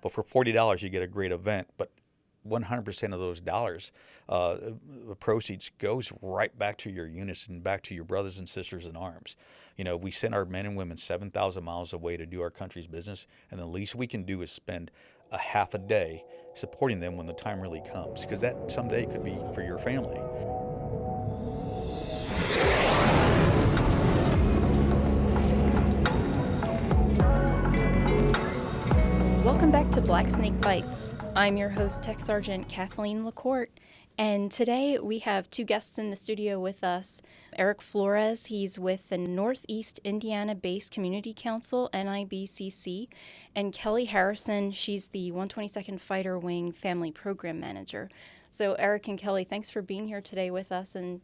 But for $40, you get a great event. But 100% of those dollars, the proceeds goes right back to your units and back to your brothers and sisters in arms. We send our men and women 7,000 miles away to do our country's business, and the least we can do is spend a half a day supporting them when the time really comes, because that someday could be for your family. Welcome back to Blacksnake Bytes. I'm your host, Tech Sergeant Kathleen LaCorte, and today we have two guests in the studio with us. Eric Flores, he's with the Northeast Indiana-based Community Council, NIBCC, and Kelly Harrison, she's the 122nd Fighter Wing Family Program Manager. So Eric and Kelly, thanks for being here today with us and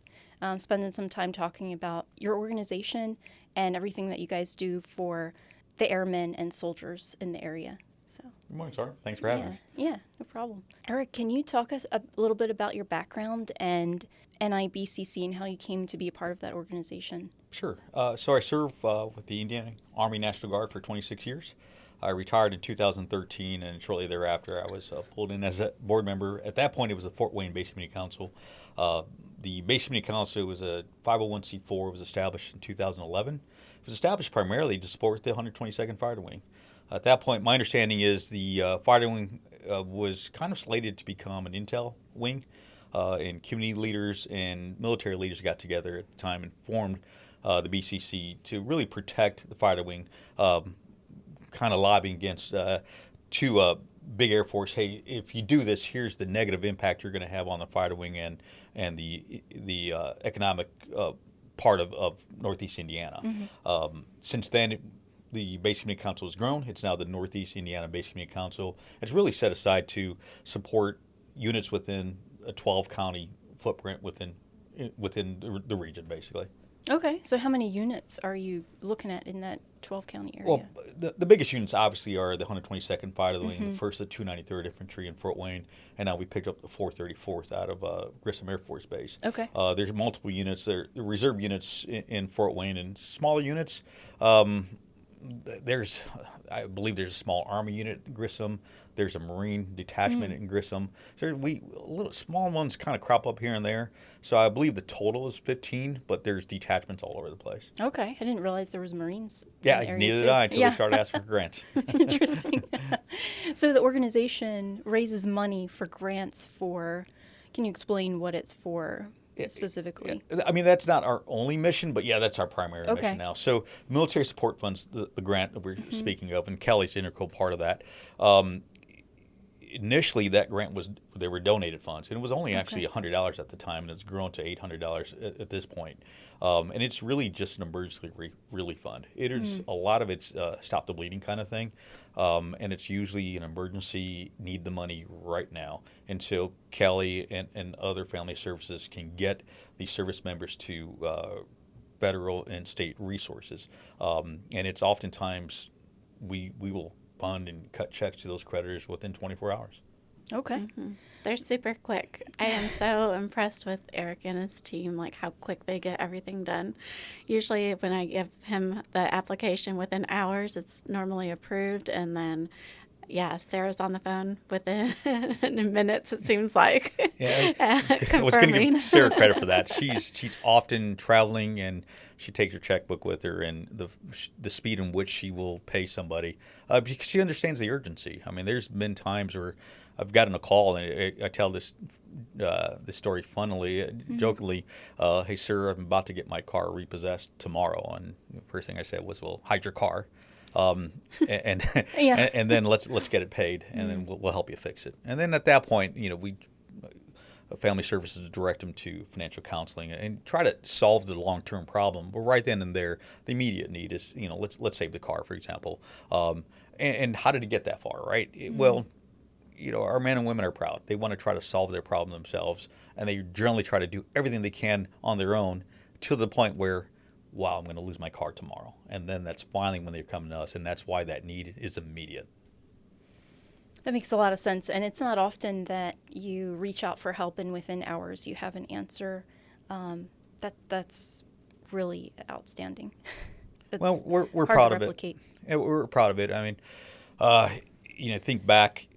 spending some time talking about your organization and everything that you guys do for the airmen and soldiers in the area. Good morning, sir. Thanks for having us. Yeah, no problem. Eric, can you talk us a little bit about your background and NIBCC and how you came to be a part of that organization? Sure. So I served with the Indiana Army National Guard for 26 years. I retired in 2013, and shortly thereafter I was pulled in as a board member. At that point, it was the Fort Wayne Base Community Council. The Base Community Council was a 501c4. It was established in 2011. It was established primarily to support the 122nd Fighter Wing. At that point, my understanding is the Fighter Wing was kind of slated to become an intel wing, and community leaders and military leaders got together at the time and formed the BCC to really protect the Fighter Wing, kind of lobbying against two big Air Force. Hey, if you do this, here's the negative impact you're going to have on the Fighter Wing and the economic part of Northeast Indiana. Mm-hmm. Since then, the Base Community Council has grown. It's now the Northeast Indiana Base Community Council. It's really set aside to support units within a 12-county footprint within the region, basically. Okay, so how many units are you looking at in that 12-county area? Well, the biggest units obviously are the 122nd Fighter Wing, Mm-hmm. the 1st, the 293rd Infantry in Fort Wayne, and now we picked up the 434th out of Grissom Air Force Base. Okay. There's multiple units. There are reserve units in Fort Wayne and smaller units. I believe there's a small Army unit in Grissom. There's a Marine detachment in Grissom. So little small ones kind of crop up here and there. So I believe the total is 15, but there's detachments all over the place. Okay, I didn't realize there was Marines. Yeah, in the area neither too. did I until Yeah. they started asking for grants. Interesting. So the organization raises money for grants for. Can you explain what it's for? Specifically? I mean, that's not our only mission, but yeah, that's our primary Okay. mission now. So military support funds, the grant that we're speaking of, and Kelly's an integral part of that. Initially, that grant they were donated funds, and it was only actually $100 at the time, and it's grown to $800 at this point. And it's really just an emergency relief fund. It is a lot of it's stop the bleeding kind of thing, and it's usually an emergency, need the money right now. And so Kelly and other family services can get these service members to federal and state resources, and it's oftentimes we will fund and cut checks to those creditors within 24 hours. Okay. Mm-hmm. They're super quick. I am so impressed with Eric and his team, like how quick they get everything done. Usually when I give him the application within hours, it's normally approved. And then, yeah, Sarah's on the phone within minutes, it seems like. Yeah, I was going to give Sarah credit for that. She's often traveling, and she takes her checkbook with her, and the speed in which she will pay somebody, because she understands the urgency. I mean, there's been times where I've gotten a call, and I tell this story funnily, jokingly. Hey, sir, I'm about to get my car repossessed tomorrow, and the first thing I said was, "Well, hide your car." And then let's get it paid, and then we'll help you fix it. And then at that point, we family services direct them to financial counseling and try to solve the long-term problem. But right then and there, the immediate need is, let's save the car, for example. And how did it get that far, right? Well, our men and women are proud. They want to try to solve their problem themselves, and they generally try to do everything they can on their own to the point where, wow, I'm going to lose my car tomorrow. And then that's finally when they're coming to us, and that's why that need is immediate. That makes a lot of sense. And it's not often that you reach out for help and within hours you have an answer. That's really outstanding. Well, we're proud of it. Yeah, we're proud of it. I mean, think back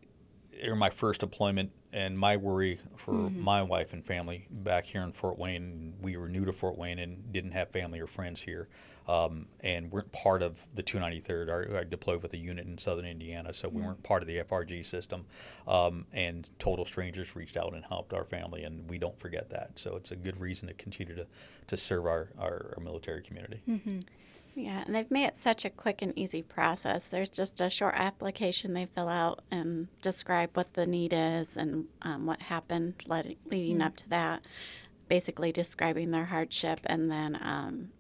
in my first deployment and my worry for my wife and family back here in Fort Wayne. We were new to Fort Wayne and didn't have family or friends here, and weren't part of the 293rd. I deployed with a unit in southern Indiana, so we weren't part of the FRG system. And total strangers reached out and helped our family, and we don't forget that. So it's a good reason to continue to serve our military community. Yeah, and they've made it such a quick and easy process. There's just a short application they fill out and describe what the need is and what happened leading up to that, basically describing their hardship. And then,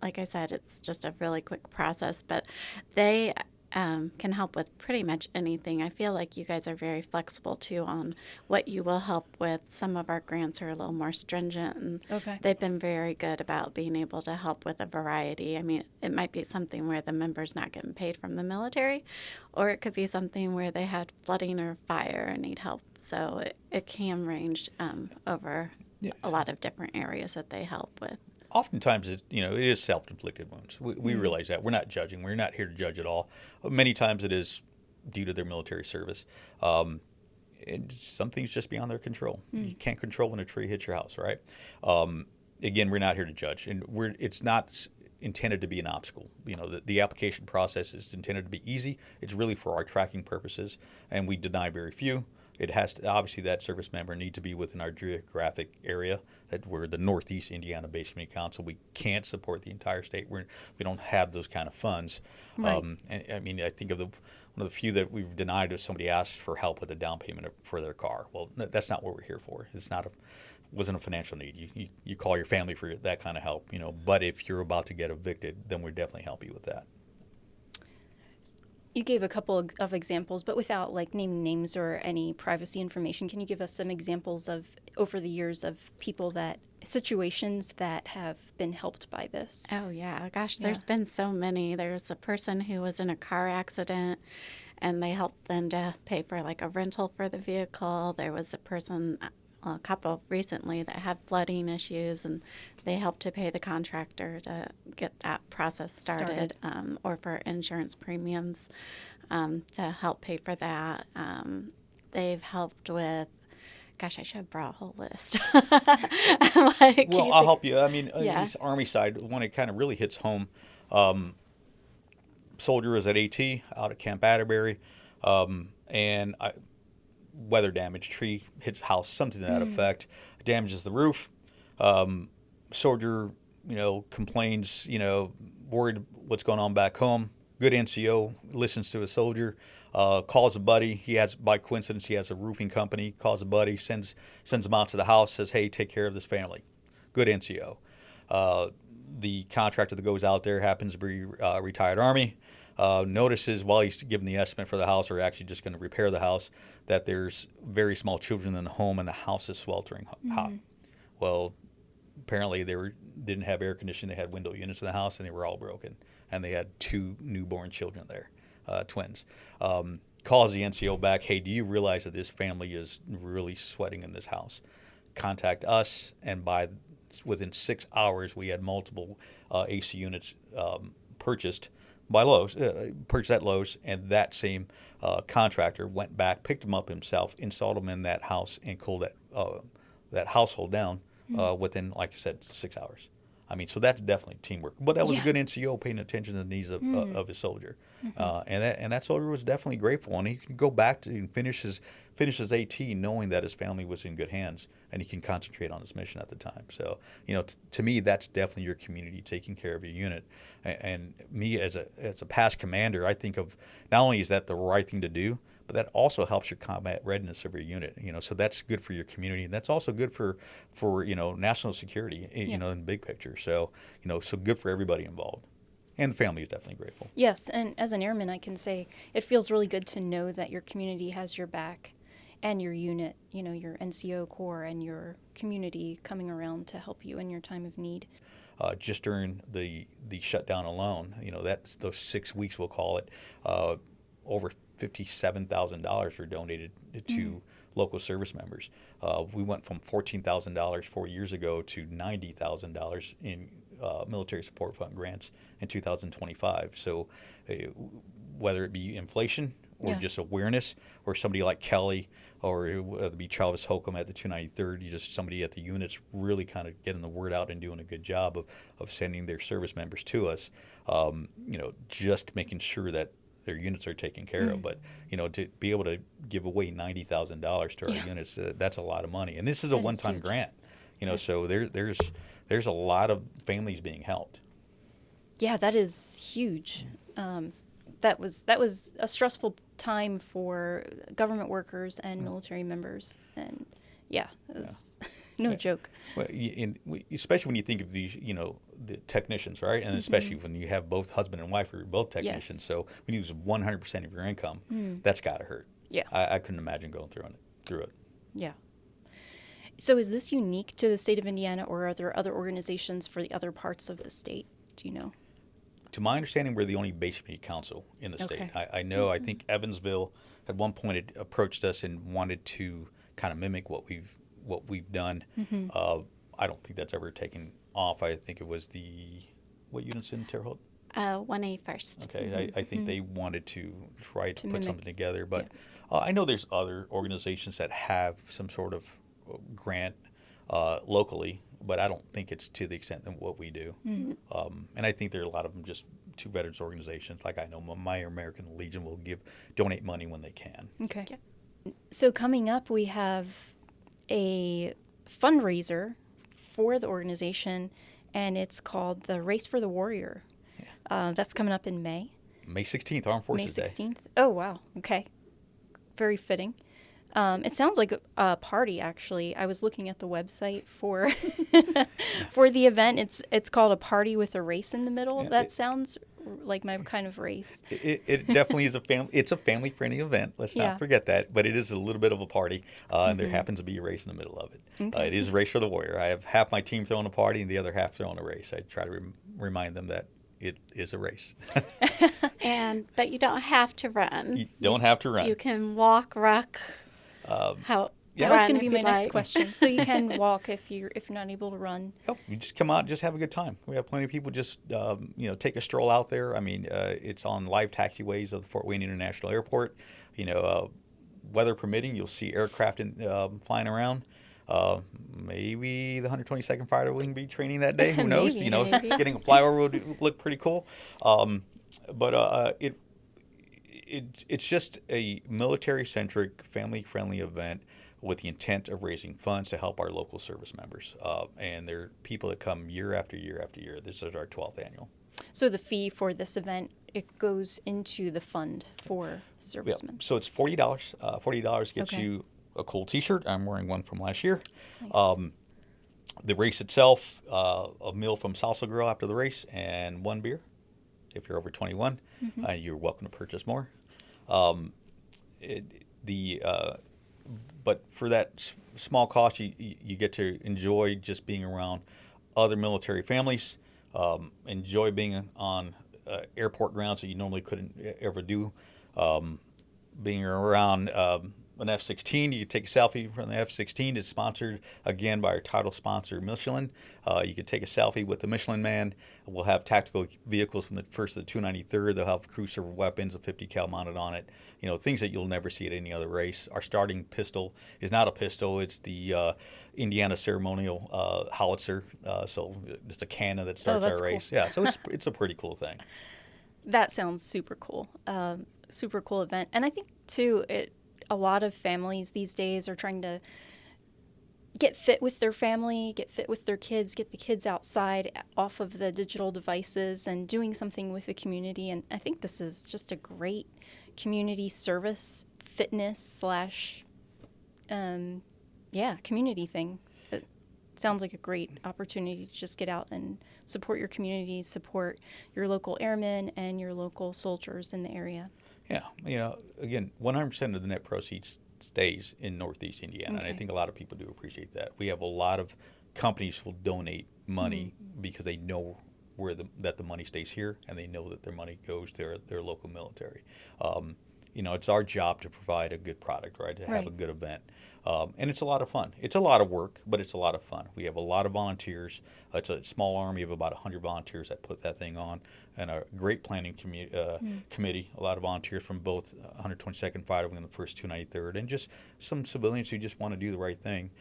like I said, it's just a really quick process. But they can help with pretty much anything. I feel like you guys are very flexible, too, on what you will help with. Some of our grants are a little more stringent, and they've been very good about being able to help with a variety. I mean, it might be something where the member's not getting paid from the military, or it could be something where they had flooding or fire and need help. So it can range over a lot of different areas that they help with. Oftentimes, it is self-inflicted wounds. We realize that. We're not judging. We're not here to judge at all. Many times it is due to their military service. And some things just beyond their control. You can't control when a tree hits your house, right? Again, we're not here to judge. And it's not intended to be an obstacle. The application process is intended to be easy. It's really for our tracking purposes, and we deny very few. It has to, obviously, that service member needs to be within our geographic area. That we're the Northeast Indiana Base Community Council. We can't support the entire state. We don't have those kind of funds. Right. And I mean, I think of one of the few that we've denied is somebody asked for help with a down payment for their car. Well, that's not what we're here for. Wasn't a financial need. You call your family for that kind of help. But if you're about to get evicted, then we'll definitely help you with that. You gave a couple of examples, but without naming names or any privacy information. Can you give us some examples of, over the years, of situations that have been helped by this? Oh, yeah. Gosh, there's been so many. There's a person who was in a car accident, and they helped them to pay for a rental for the vehicle. There was a couple recently that had flooding issues, and they helped to pay the contractor to get that process started. Or for insurance premiums to help pay for that. They've helped with, gosh, I should have brought a whole list. Well, I'll help you. I mean, this Army side, when it kind of really hits home, soldier is at AT out at Camp Atterbury, and weather damage, tree hits house, something to that effect, damages the roof. Soldier, complains, worried what's going on back home. Good NCO, listens to a soldier, calls a buddy. By coincidence, he has a roofing company, calls a buddy, sends him out to the house, says, hey, take care of this family. Good NCO. The contractor that goes out there happens to be retired Army. Notices while he's giving the estimate for the house, or actually just going to repair the house, that there's very small children in the home and the house is sweltering hot. Well, apparently they didn't have air conditioning. They had window units in the house, and they were all broken. And they had 2 newborn children there, twins. Calls the NCO back, hey, do you realize that this family is really sweating in this house? Contact us, and within 6 hours, we had multiple AC units purchased by Lowe's, purchased at Lowe's, and that same contractor went back, picked them up himself, installed them in that house, and cooled that household down within, like I said, 6 hours. I mean, so that's definitely teamwork. But that was a good NCO paying attention to the needs of his soldier, and that soldier was definitely grateful, and he can go back to and finish his AT knowing that his family was in good hands, and he can concentrate on his mission at the time. So, to me, that's definitely your community taking care of your unit. And me as a past commander, I think of not only is that the right thing to do, but that also helps your combat readiness of your unit. So that's good for your community, and that's also good for national security. In the big picture. So so good for everybody involved. And the family is definitely grateful. Yes, and as an airman, I can say it feels really good to know that your community has your back, and your unit, your NCO Corps and your community coming around to help you in your time of need. Just during the shutdown alone, that's those 6 weeks, we'll call it, over $57,000 were donated to local service members. We went from $14,000 4 years ago to $90,000 in military support fund grants in 2025. So whether it be inflation or Yeah. just awareness, or somebody like Kelly, or whether it be Travis Holcomb at the 293rd, you just somebody at the units really kind of getting the word out and doing a good job of sending their service members to us, just making sure that their units are taken care of. But, to be able to give away $90,000 to our units, that's a lot of money. And this is a That is one-time huge. grant, so there's a lot of families being helped. Yeah, that is huge. That was a stressful time for government workers and military members, and it was no joke. Well, especially when you think of these, the technicians, right? And especially when you have both husband and wife who are both technicians. Yes. So when you use 100% of your income, that's got to hurt. Yeah. I couldn't imagine going through it. Yeah. So is this unique to the state of Indiana, or are there other organizations for the other parts of the state? Do you know? To my understanding, we're the only basic need council in the state. Okay. I know. I think Evansville at one point had approached us and wanted to kind of mimic what we've done. I don't think that's ever taken off. I think it was what unit's in Terre Haute? 181st. Okay, I think they wanted to try to put mimic. something together, but I know there's other organizations that have some sort of grant locally, but I don't think it's to the extent of what we do. And I think there are a lot of them just to veterans organizations. Like I know my American Legion will donate money when they can. Okay. Yeah. So coming up, we have a fundraiser for the organization, and it's called the Race for the Warrior. That's coming up in May. May 16th, Armed Forces May Day. 16th. Oh, wow. Okay. Very fitting. It sounds like a party, actually. I was looking at the website for for the event. It's called a party with a race in the middle. Yeah, that sounds like my kind of race. It definitely is it's a family-friendly event. Let's not forget that. But it is a little bit of a party, and there happens to be a race in the middle of it. Okay. It is a race for the warrior. I have half my team throwing a party and the other half throwing a race. I try to remind them that it is a race. But you don't have to run. You don't have to run. You can walk, ruck. That was going to be my next question. So you can walk if you're not able to run. Yep. You just come out and just have a good time. We have plenty of people just take a stroll out there. I mean, it's on live taxiways of the Fort Wayne International Airport. Weather permitting, you'll see aircraft flying around. Maybe the 122nd Fighter Wing be training that day. Who knows? Maybe. Getting a flyover would look pretty cool. But it's just a military-centric, family-friendly event with the intent of raising funds to help our local service members. And there are people that come year after year after year. This is our 12th annual. So the fee for this event, it goes into the fund for servicemen. So it's $40. $40 gets Okay. you a cool T-shirt. I'm wearing one from last year. Nice. The race itself, a meal from Salsa Grill after the race, and one beer. If you're over 21, you're welcome to purchase more. But for that small cost, you get to enjoy just being around other military families, enjoy being on airport grounds that you normally couldn't ever do, being around an F-16. You can take a selfie from the F-16. It's sponsored, again, by our title sponsor, Michelin. You can take a selfie with the Michelin Man. We'll have tactical vehicles from the 1st to the 293rd. They'll have crew server weapons, a 50 cal mounted on it. Things that you'll never see at any other race. Our starting pistol is not a pistol. It's the Indiana ceremonial howitzer. So just a cannon that starts our race. Cool. Yeah, so it's a pretty cool thing. That sounds super cool. Super cool event. And I think, too, a lot of families these days are trying to get fit with their family, get fit with their kids, get the kids outside off of the digital devices and doing something with the community. And I think this is just a great community service, fitness / community thing. It sounds like a great opportunity to just get out and support your community, support your local airmen and your local soldiers in the area. Yeah, again, 100% of the net proceeds stays in Northeast Indiana, and I think a lot of people do appreciate that. We have a lot of companies who will donate money because they know that the money stays here, and they know that their money goes to their local military. it's our job to provide a good product, right? To have Right. a good event. And it's a lot of fun. It's a lot of work, but it's a lot of fun. We have a lot of volunteers. It's a small army of about 100 volunteers that put that thing on, and a great planning committee. A lot of volunteers from both 122nd Fire Wing and the 1st 293rd, and just some civilians who just want to do the right thing.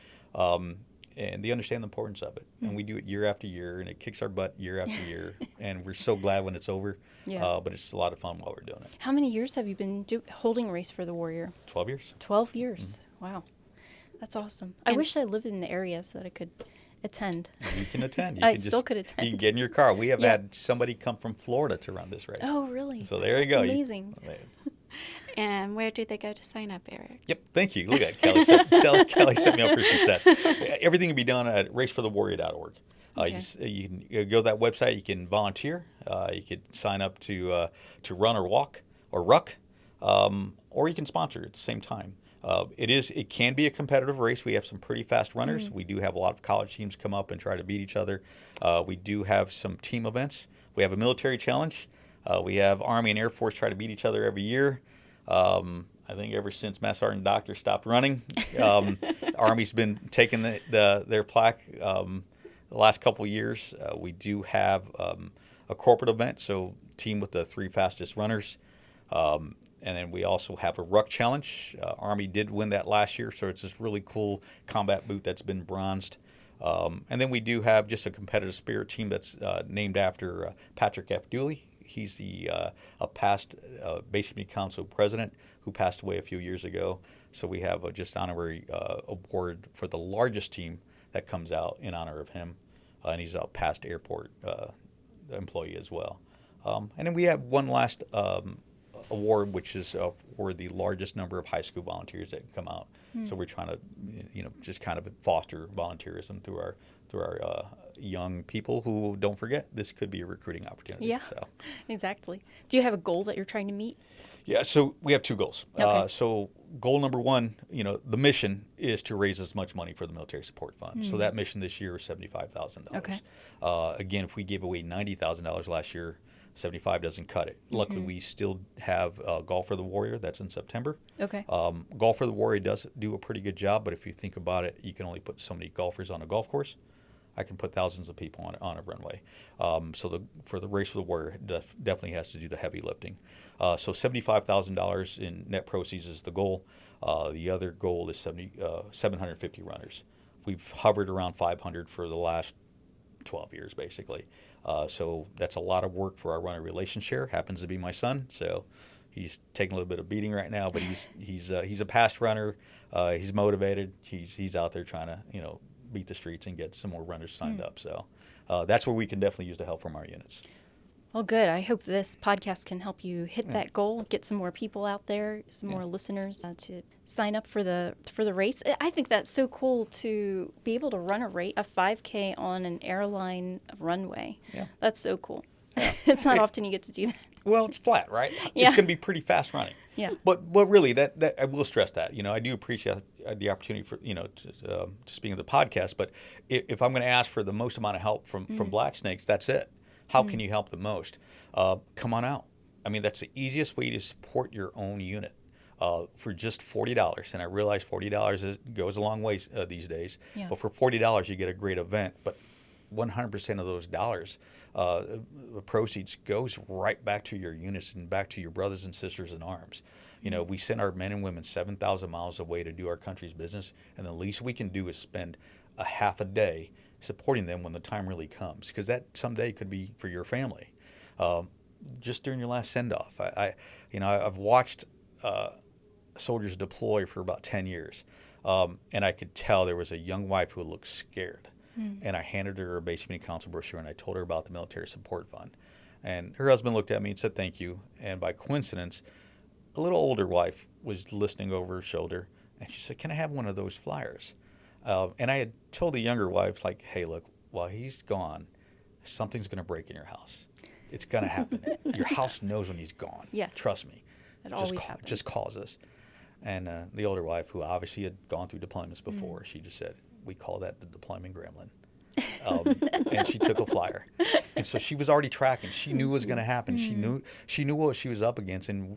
And they understand the importance of it. And we do it year after year, and it kicks our butt year after year. And we're so glad when it's over. Yeah. But it's a lot of fun while we're doing it. How many years have you been holding Race for the Warrior? 12 years. 12 years. Wow. That's awesome. I wish I lived in the area so that I could attend. You can attend. I still could attend. You can get in your car. We have had somebody come from Florida to run this race. Oh, really? So there you That's go. amazing. And where do they go to sign up, Eric? Yep. Thank you. Look at Kelly. Kelly set me up for success. Everything can be done at raceforthewarrior.org. You can go to that website. You can volunteer. You can sign up to run or walk or ruck, or you can sponsor at the same time. It can be a competitive race. We have some pretty fast runners. We do have a lot of college teams come up and try to beat each other. We do have some team events. We have a military challenge. We have Army and Air Force try to beat each other every year. I think ever since Master Sergeant Doctor stopped running, Army's been taking their plaque the last couple of years. We do have a corporate event, so team with the 3 fastest runners. And then we also have a ruck challenge. Army did win that last year, so it's this really cool combat boot that's been bronzed. And then we do have just a competitive spirit team that's named after Patrick F. Dooley. He's a past Basic Community Council president who passed away a few years ago. So we have just honorary award for the largest team that comes out in honor of him. And he's a past airport employee as well. And then we have one last award, which is for the largest number of high school volunteers that come out. So we're trying to, just kind of foster volunteerism through our young people who, don't forget, this could be a recruiting opportunity. Yeah, so. Exactly. Do you have a goal that you're trying to meet? Yeah, so we have 2 goals. Okay. So goal number 1, the mission is to raise as much money for the Military Support Fund. So that mission this year is $75,000. Okay. Again, if we gave away $90,000 last year, 75 doesn't cut it. Luckily, we still have Golf for the Warrior. That's in September. Okay. Golf for the Warrior does do a pretty good job, but if you think about it, you can only put so many golfers on a golf course. I can put thousands of people on a runway. So for the Race for the Warrior, definitely has to do the heavy lifting. So $75,000 in net proceeds is the goal. The other goal is 750 runners. We've hovered around 500 for the last 12 years, basically. So that's a lot of work for our runner relation share. Happens to be my son, so he's taking a little bit of beating right now. But he's a past runner. He's motivated. He's out there trying to beat the streets and get some more runners signed up. So that's where we can definitely use the help from our units. Well, good. I hope this podcast can help you hit that goal, get some more people out there, some more listeners to sign up for the race. I think that's so cool to be able to run a 5K on an airline runway. Yeah. That's so cool. Yeah. It's not often you get to do that. Well, it's flat, right? Yeah. It's going to be pretty fast running. Yeah. But really, that I will stress that. I do appreciate the opportunity for to speak of the podcast. But if I'm going to ask for the most amount of help from Blacksnakes, that's it. How can you help the most? Come on out. I mean, that's the easiest way to support your own unit for just $40. And I realize $40 goes a long way these days. Yeah. But for $40, you get a great event. But 100% of those dollars, the proceeds goes right back to your units and back to your brothers and sisters in arms. We send our men and women 7,000 miles away to do our country's business, and the least we can do is spend a half a day supporting them when the time really comes, because that someday could be for your family. Just during your last send-off, I've watched soldiers deploy for about 10 years, and I could tell there was a young wife who looked scared. And I handed her a Basic Community Council brochure, and I told her about the Military Support Fund. And her husband looked at me and said, "Thank you." And by coincidence, a little older wife was listening over her shoulder, and she said, "Can I have one of those flyers?" And I had told the younger wife, like, "Hey, look, while he's gone, something's going to break in your house. It's going to happen. Your house knows when he's gone. Yes. Trust me. It always happens. Just calls us." And the older wife, who obviously had gone through deployments before, she just said, "We call that the deployment gremlin." and she took a flyer. And so she was already tracking. She knew what was going to happen. She knew what she was up against, and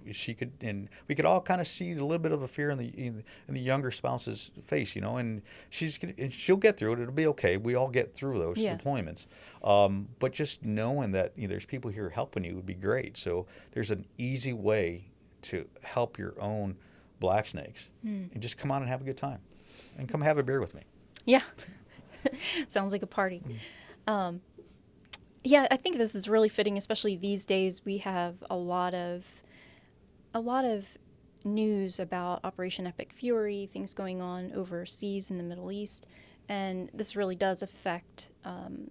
we could all kind of see a little bit of a fear in the younger spouse's face, and she'll get through it. It'll be okay. We all get through those deployments. But just knowing that there's people here helping you would be great. So there's an easy way to help your own black snakes, and just come on and have a good time, and come have a beer with me. Yeah. Sounds like a party. Yeah, I think this is really fitting, especially these days. We have a lot of news about Operation Epic Fury, things going on overseas in the Middle East, and this really does affect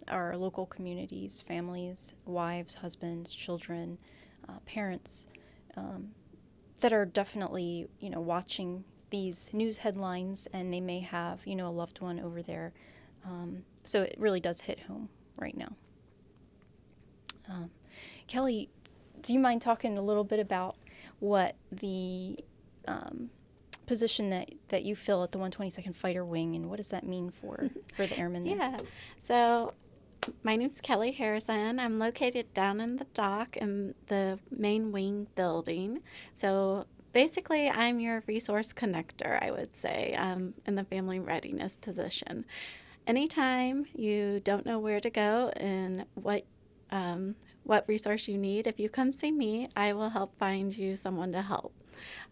our local communities, families, wives, husbands, children, parents that are definitely watching these news headlines, and they may have a loved one over there. So it really does hit home right now. Kelly, do you mind talking a little bit about what the position that you fill at the 122nd Fighter Wing, and what does that mean for the airmen there? Yeah. So my name's Kelly Harrison. I'm located down in the dock in the main wing building. So basically, I'm your resource connector, I would say, in the family readiness position. Anytime you don't know where to go and what resource you need, if you come see me, I will help find you someone to help.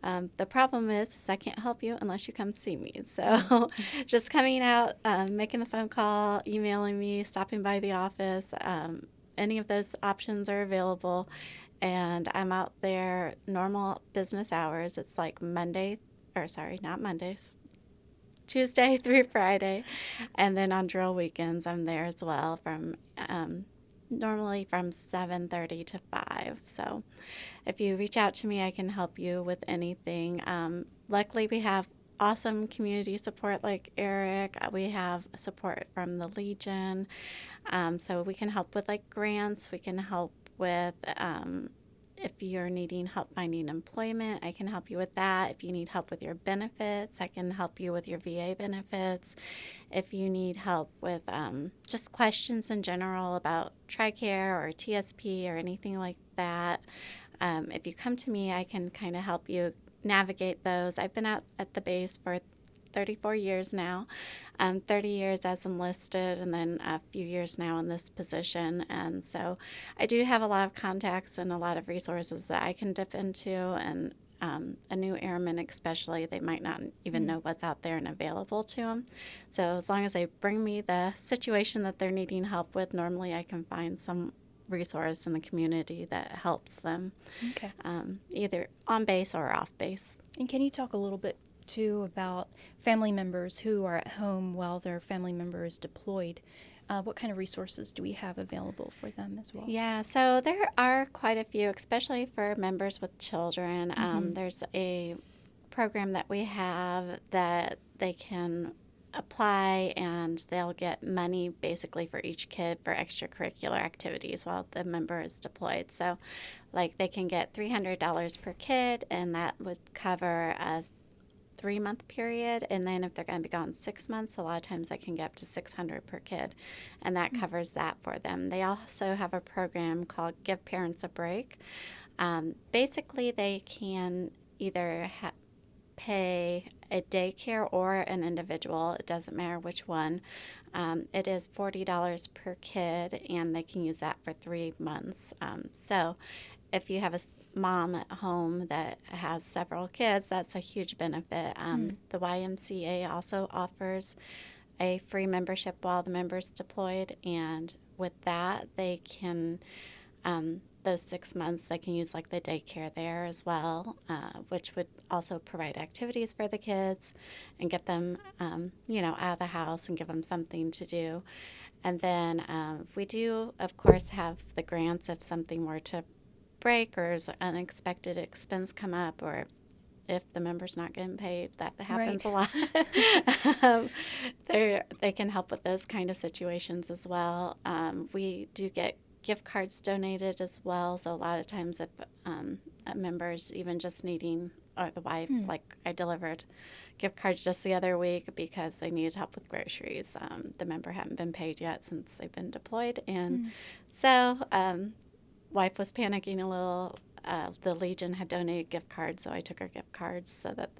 The problem is I can't help you unless you come see me. So just coming out, making the phone call, emailing me, stopping by the office, any of those options are available. And I'm out there normal business hours. It's like Tuesday through Friday. And then on drill weekends, I'm there as well from normally from 7:30 to 5. So if you reach out to me, I can help you with anything. Luckily, we have awesome community support like Eric. We have support from the Legion. So we can help with like grants. We can help with if you're needing help finding employment, I can help you with that. If you need help with your benefits, I can help you with your VA benefits. If you need help with just questions in general about TRICARE or TSP or anything like that, if you come to me, I can kind of help you navigate those. I've been out at the base for 34 years now, 30 years as enlisted, and then a few years now in this position. And so I do have a lot of contacts and a lot of resources that I can dip into. And a new airman especially, they might not even know what's out there and available to them. So as long as they bring me the situation that they're needing help with, normally I can find some resource in the community that helps them, either on base or off base. And can you talk a little bit too about family members who are at home while their family member is deployed? What kind of resources do we have available for them as well? Yeah, so there are quite a few, especially for members with children. There's a program that we have that they can apply, and they'll get money basically for each kid for extracurricular activities while the member is deployed. So like they can get $300 per kid, and that would cover a 3-month period, and then if they're going to be gone 6 months, a lot of times I can get up to $600 per kid, and that covers that for them. They also have a program called Give Parents a Break. Basically, they can either pay a daycare or an individual. It doesn't matter which one. It is $40 per kid, and they can use that for 3 months. So if you have a mom at home that has several kids, that's a huge benefit. The YMCA also offers a free membership while the member's deployed, and with that, they can, those 6 months, they can use like the daycare there as well, which would also provide activities for the kids and get them, out of the house and give them something to do. And then we do, of course, have the grants if something were to break or as unexpected expense come up, or if the member's not getting paid. That happens a lot. They can help with those kind of situations as well. We do get gift cards donated as well, so a lot of times if a member's even just needing or the wife. Like I delivered gift cards just the other week because they needed help with groceries. The member hadn't been paid yet since they've been deployed. And so wife was panicking a little. The Legion had donated gift cards, so I took her gift cards so that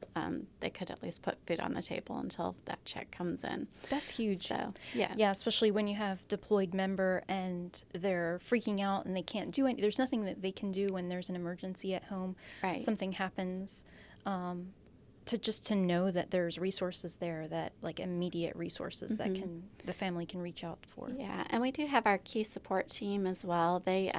they could at least put food on the table until that check comes in. That's huge. So, yeah. Yeah, especially when you have deployed member and they're freaking out and they can't do anything. There's nothing that they can do when there's an emergency at home. Right. Something happens. To know that there's resources there, that like immediate resources that the family can reach out for. Yeah, and we do have our key support team as well. They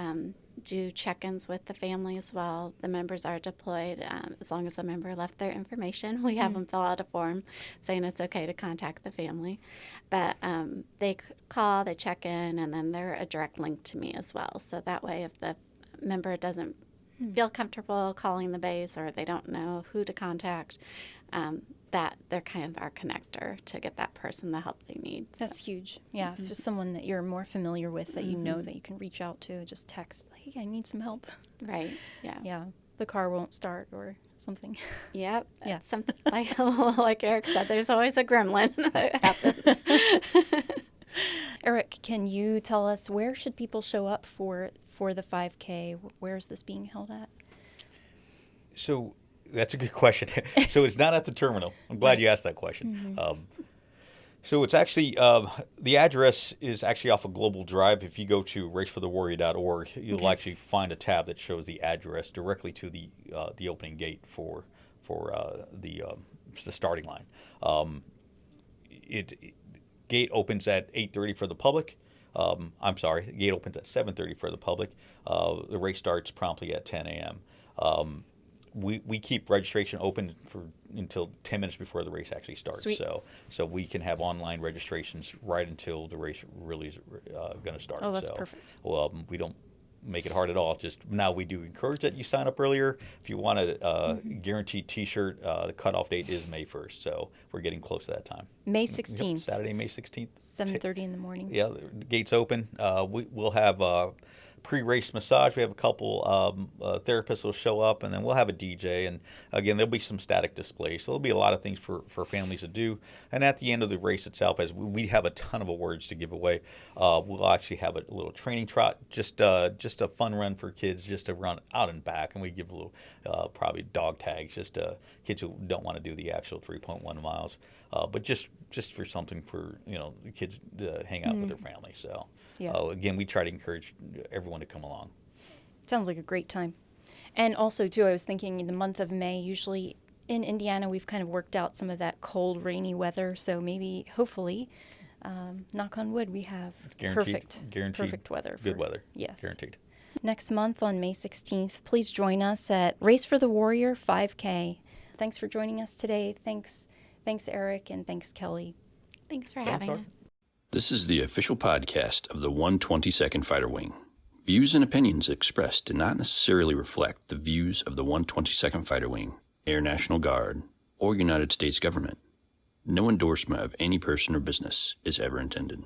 do check-ins with the family as well. The members are deployed. As long as the member left their information, we have them fill out a form saying it's okay to contact the family. But they call, they check in, and then they're a direct link to me as well. So that way, if the member doesn't feel comfortable calling the base or they don't know who to contact, that they're kind of our connector to get that person the help they need. That's huge. Yeah, if it's someone that you're more familiar with that you know that you can reach out to, just text, like, hey, I need some help. Right, yeah. Yeah, the car won't start or something. Yep. Yeah. Something like Eric said, there's always a gremlin that happens. Eric, can you tell us where should people show up for the 5K? Where is this being held at? So that's a good question. So it's not at the terminal. I'm glad you asked that question. So it's actually, the address is actually off of Global Drive. If you go to raceforthewarrior.org, you'll actually find a tab that shows the address directly to the opening gate for the starting line. Gate opens at 8:30 for the public. I'm sorry, the gate opens at 7:30 for the public. The race starts promptly at 10 a.m. We keep registration open until 10 minutes before the race actually starts. Sweet. So we can have online registrations right until the race really is going to start. Oh, that's perfect. Well, we don't make it hard at all. Just now we do encourage that you sign up earlier. If you want a guaranteed T-shirt, the cutoff date is May 1st. So we're getting close to that time. May 16th. Yep, Saturday, May 16th. 7:30 in the morning. Yeah, the gate's open. We'll have pre-race massage. We have a couple therapists will show up, and then we'll have a DJ. And again, there'll be some static displays. So there'll be a lot of things for families to do. And at the end of the race itself, as we have a ton of awards to give away, we'll actually have a little training trot, just a fun run for kids, just to run out and back. And we give a little probably dog tags, just kids who don't want to do the actual 3.1 miles, but just for something for the kids to hang out with their family. So. Yeah. Again, we try to encourage everyone to come along. Sounds like a great time. And also, too, I was thinking in the month of May, usually in Indiana, we've kind of worked out some of that cold, rainy weather. So maybe, hopefully, knock on wood, we have perfect weather. Good weather. Yes. Guaranteed. Next month on May 16th, please join us at Race for the Warrior 5K. Thanks for joining us today. Thanks, Eric, and thanks, Kelly. Thanks for having us. This is the official podcast of the 122nd Fighter Wing. Views and opinions expressed do not necessarily reflect the views of the 122nd Fighter Wing, Air National Guard, or United States government. No endorsement of any person or business is ever intended.